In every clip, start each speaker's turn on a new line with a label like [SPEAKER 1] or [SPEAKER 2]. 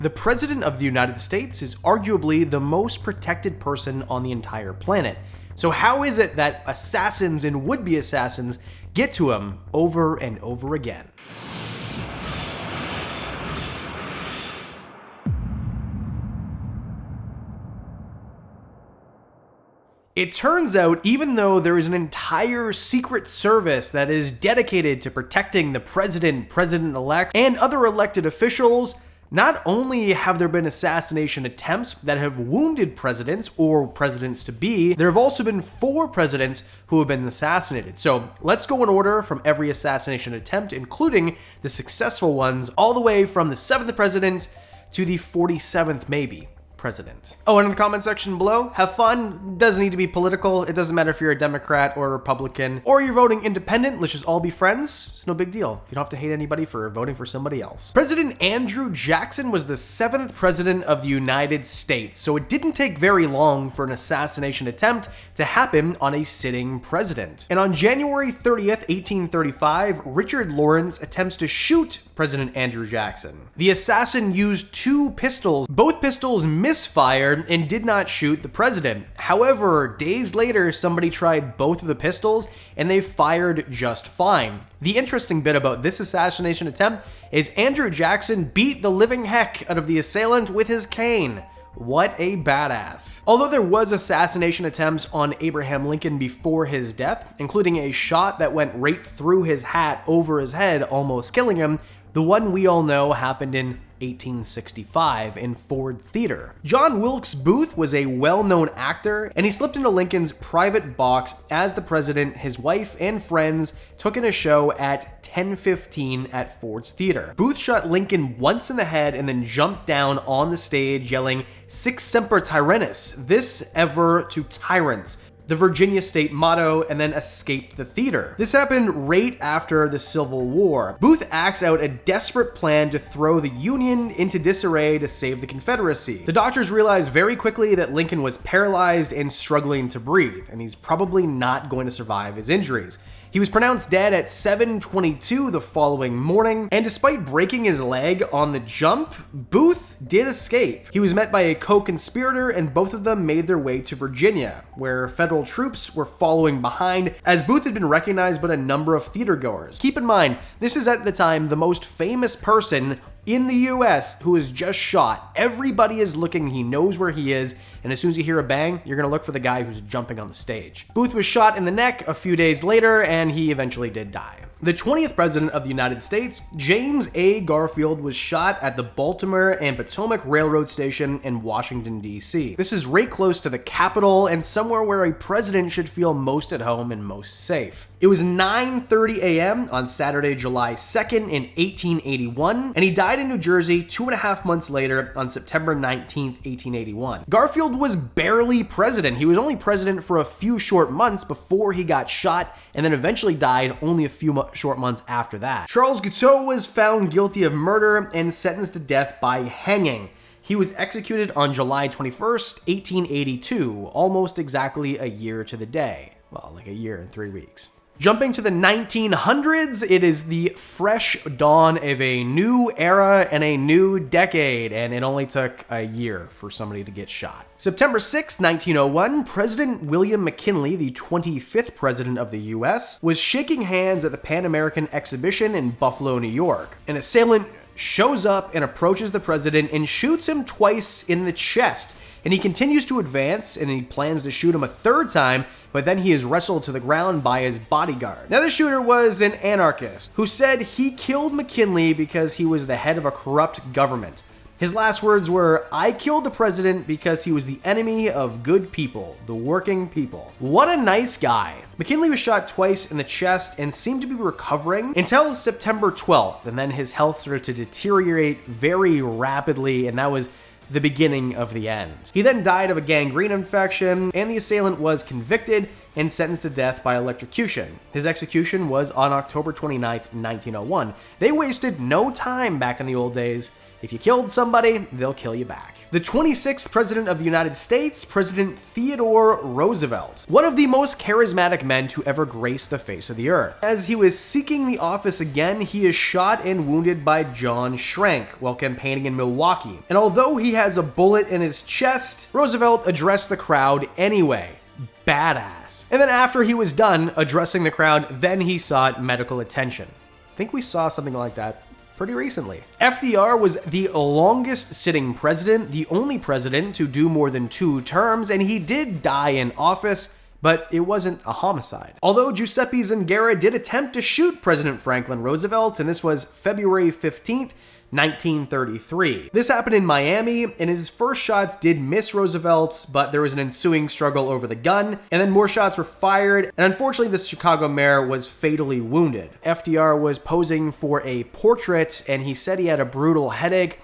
[SPEAKER 1] The President of the United States is arguably the most protected person on the entire planet. So how is it that assassins and would-be assassins get to him over and over again? It turns out, even though there is an entire Secret Service that is dedicated to protecting the president, president-elect, and other elected officials, not only have there been assassination attempts that have wounded presidents or presidents-to-be, there have also been 4 presidents who have been assassinated. So let's go in order from every assassination attempt, including the successful ones, all the way from the 7th president to the 47th, maybe, president. Oh, and in the comment section below, have fun. It doesn't need to be political. It doesn't matter if you're a Democrat or a Republican or you're voting independent. Let's just all be friends. It's no big deal. You don't have to hate anybody for voting for somebody else. President Andrew Jackson was the 7th president of the United States, so it didn't take very long for an assassination attempt to happen on a sitting president. And on January 30th, 1835, Richard Lawrence attempts to shoot President Andrew Jackson. The assassin used 2 pistols. Both pistols misfired and did not shoot the president. However, days later, somebody tried both of the pistols and they fired just fine. The interesting bit about this assassination attempt is Andrew Jackson beat the living heck out of the assailant with his cane. What a badass. Although there was assassination attempts on Abraham Lincoln before his death, including a shot that went right through his hat over his head, almost killing him, the one we all know happened in 1865 in Ford Theater. John Wilkes Booth was a well-known actor, and he slipped into Lincoln's private box as the president, his wife, and friends took in a show at 10:15 at Ford's Theater. Booth shot Lincoln once in the head and then jumped down on the stage yelling, "Sic Semper Tyrannis," this ever to tyrants, the Virginia state motto, and then escaped the theater. This happened right after the Civil War. Booth acts out a desperate plan to throw the Union into disarray to save the Confederacy. The doctors realized very quickly that Lincoln was paralyzed and struggling to breathe, and he's probably not going to survive his injuries. He was pronounced dead at 7:22 the following morning, and despite breaking his leg on the jump, Booth did escape. He was met by a co-conspirator, and both of them made their way to Virginia, where federal troops were following behind, as Booth had been recognized by a number of theatergoers. Keep in mind, this is at the time the most famous person in the US who is just shot. Everybody is looking, he knows where he is, and as soon as you hear a bang, you're gonna look for the guy who's jumping on the stage. Booth was shot in the neck a few days later, and he eventually did die. The 20th president of the United States, James A. Garfield, was shot at the Baltimore and Potomac Railroad Station in Washington, D.C. This is right close to the Capitol and somewhere where a president should feel most at home and most safe. It was 9:30 a.m. on Saturday, July 2nd in 1881, and he died in New Jersey 2.5 months later on September 19th, 1881. Garfield was barely president. He was only president for a few short months before he got shot, and then eventually died only a few short months after that. Charles Guiteau was found guilty of murder and sentenced to death by hanging. He was executed on July 21st, 1882, almost exactly a year to the day. Well, like a year and 3 weeks. Jumping to the 1900s, it is the fresh dawn of a new era and a new decade, and it only took a year for somebody to get shot. September 6, 1901, President William McKinley, the 25th president of the US, was shaking hands at the Pan American Exhibition in Buffalo, New York. An assailant shows up and approaches the president and shoots him twice in the chest. And he continues to advance, and he plans to shoot him a 3rd time, but then he is wrestled to the ground by his bodyguard. Now, the shooter was an anarchist who said he killed McKinley because he was the head of a corrupt government. His last words were, "I killed the president because he was the enemy of good people, the working people." What a nice guy. McKinley was shot twice in the chest and seemed to be recovering until September 12th, and then his health started to deteriorate very rapidly, and that was the beginning of the end. He then died of a gangrene infection, and the assailant was convicted and sentenced to death by electrocution. His execution was on October 29th, 1901. They wasted no time back in the old days, If you killed somebody, they'll kill you back. The 26th President of the United States, President Theodore Roosevelt, one of the most charismatic men to ever grace the face of the earth. As he was seeking the office again, he is shot and wounded by John Schrank while campaigning in Milwaukee. And although he has a bullet in his chest, Roosevelt addressed the crowd anyway. Badass. And then after he was done addressing the crowd, then he sought medical attention. I think we saw something like that pretty recently. FDR was the longest sitting president, the only president to do more than 2 terms, and he did die in office, but it wasn't a homicide. Although Giuseppe Zangara did attempt to shoot President Franklin Roosevelt, and this was February 15th, 1933. This happened in Miami, and his first shots did miss Roosevelt, but there was an ensuing struggle over the gun, and then more shots were fired, and unfortunately the Chicago mayor was fatally wounded. FDR was posing for a portrait, and he said he had a brutal headache,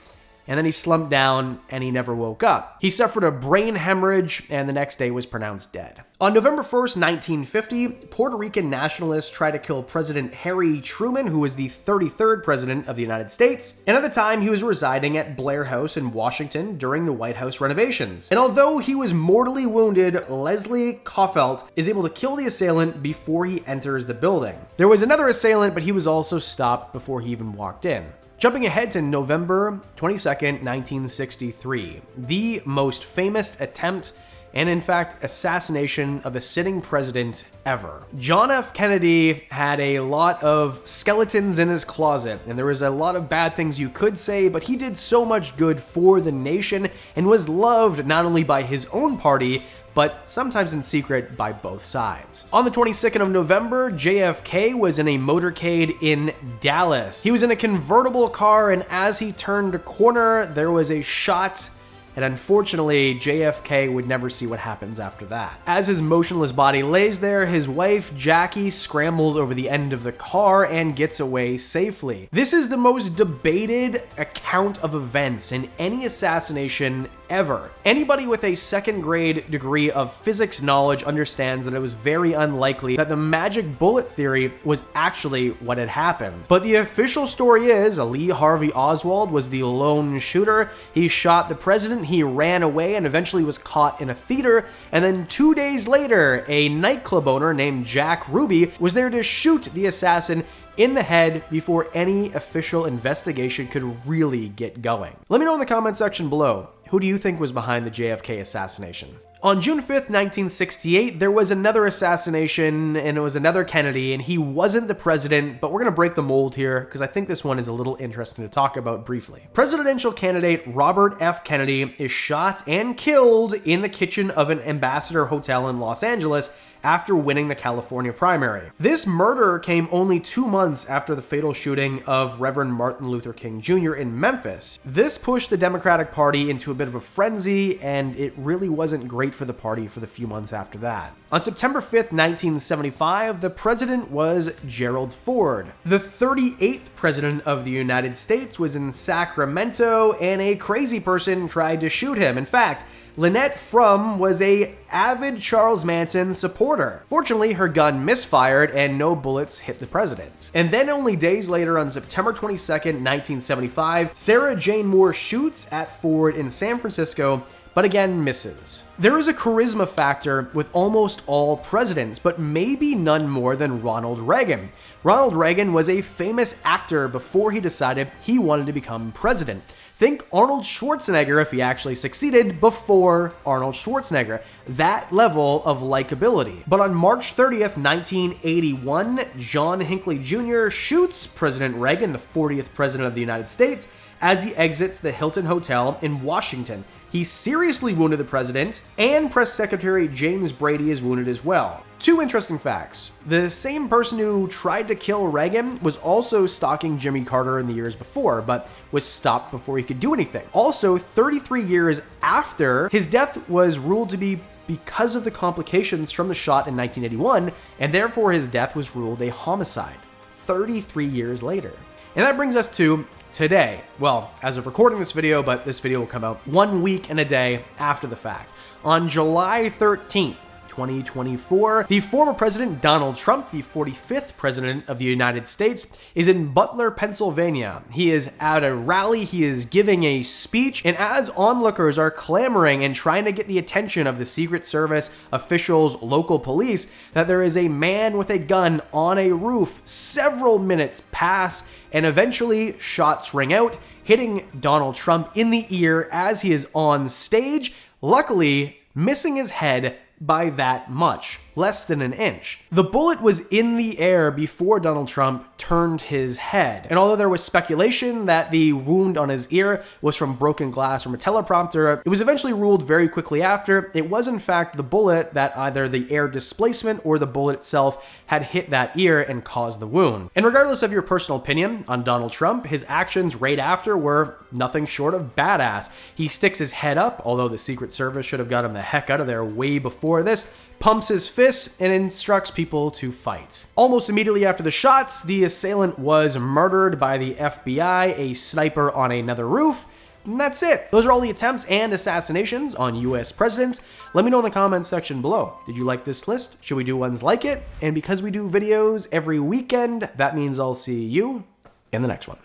[SPEAKER 1] and then he slumped down and he never woke up. He suffered a brain hemorrhage and the next day was pronounced dead. On November 1st, 1950, Puerto Rican nationalists tried to kill President Harry Truman, who was the 33rd president of the United States, and at the time he was residing at Blair House in Washington during the White House renovations. And although he was mortally wounded, Leslie Koffelt is able to kill the assailant before he enters the building. There was another assailant, but he was also stopped before he even walked in. Jumping ahead to November 22nd, 1963, the most famous attempt and in fact assassination of a sitting president ever. John F. Kennedy had a lot of skeletons in his closet, and there was a lot of bad things you could say, but he did so much good for the nation and was loved not only by his own party, but sometimes in secret by both sides. On the 22nd of November, JFK was in a motorcade in Dallas. He was in a convertible car, and as he turned a corner, there was a shot, and unfortunately, JFK would never see what happens after that. As his motionless body lays there, his wife, Jackie, scrambles over the end of the car and gets away safely. This is the most debated account of events in any assassination ever. Anybody with a second grade degree of physics knowledge understands that it was very unlikely that the magic bullet theory was actually what had happened. But the official story is Lee Harvey Oswald was the lone shooter. He shot the president, he ran away, and eventually was caught in a theater. And then 2 days later, a nightclub owner named Jack Ruby was there to shoot the assassin in the head before any official investigation could really get going. Let me know in the comment section below, who do you think was behind the JFK assassination? On June 5th, 1968, there was another assassination, and it was another Kennedy, and he wasn't the president, but we're going to break the mold here because I think this one is a little interesting to talk about briefly. Presidential candidate Robert F. Kennedy is shot and killed in the kitchen of an Ambassador Hotel in Los Angeles after winning the California primary. This murder came only 2 months after the fatal shooting of Reverend Martin Luther King Jr. in Memphis. This pushed the Democratic Party into a bit of a frenzy, and it really wasn't great for the party for the few months after that. On September 5th, 1975, the president was Gerald Ford. The 38th president of the United States was in Sacramento, and a crazy person tried to shoot him. In fact, Lynette Frum was an avid Charles Manson supporter. Fortunately, her gun misfired and no bullets hit the president. And then only days later, on September 22nd, 1975, Sarah Jane Moore shoots at Ford in San Francisco, but again misses. There is a charisma factor with almost all presidents, but maybe none more than Ronald Reagan. Ronald Reagan was a famous actor before he decided he wanted to become president. Think Arnold Schwarzenegger if he actually succeeded before Arnold Schwarzenegger. That level of likability. But on March 30th, 1981, John Hinckley Jr. shoots President Reagan, the 40th president of the United States, as he exits the Hilton Hotel in Washington. He seriously wounded the president, and Press Secretary James Brady is wounded as well. 2 interesting facts. The same person who tried to kill Reagan was also stalking Jimmy Carter in the years before, but was stopped before he could do anything. Also, 33 years after, his death was ruled to be because of the complications from the shot in 1981, and therefore his death was ruled a homicide. 33 years later. And that brings us to today. Well, as of recording this video, but this video will come out 1 week and a day after the fact. On July 13th, 2024. The former president, Donald Trump, the 45th president of the United States, is in Butler, Pennsylvania. He is at a rally, he is giving a speech, and as onlookers are clamoring and trying to get the attention of the Secret Service officials, local police, that there is a man with a gun on a roof. Several minutes pass, and eventually shots ring out, hitting Donald Trump in the ear as he is on stage, luckily missing his head by that much, less than an inch. The bullet was in the air before Donald Trump turned his head. And although there was speculation that the wound on his ear was from broken glass from a teleprompter, it was eventually ruled very quickly after it was in fact the bullet that either the air displacement or the bullet itself had hit that ear and caused the wound. And regardless of your personal opinion on Donald Trump, his actions right after were nothing short of badass. He sticks his head up, although the Secret Service should have got him the heck out of there way before this, pumps his fists, and instructs people to fight. Almost immediately after the shots, the assailant was murdered by the FBI, a sniper on another roof, and that's it. Those are all the attempts and assassinations on US presidents. Let me know in the comments section below. Did you like this list? Should we do ones like it? And because we do videos every weekend, that means I'll see you in the next one.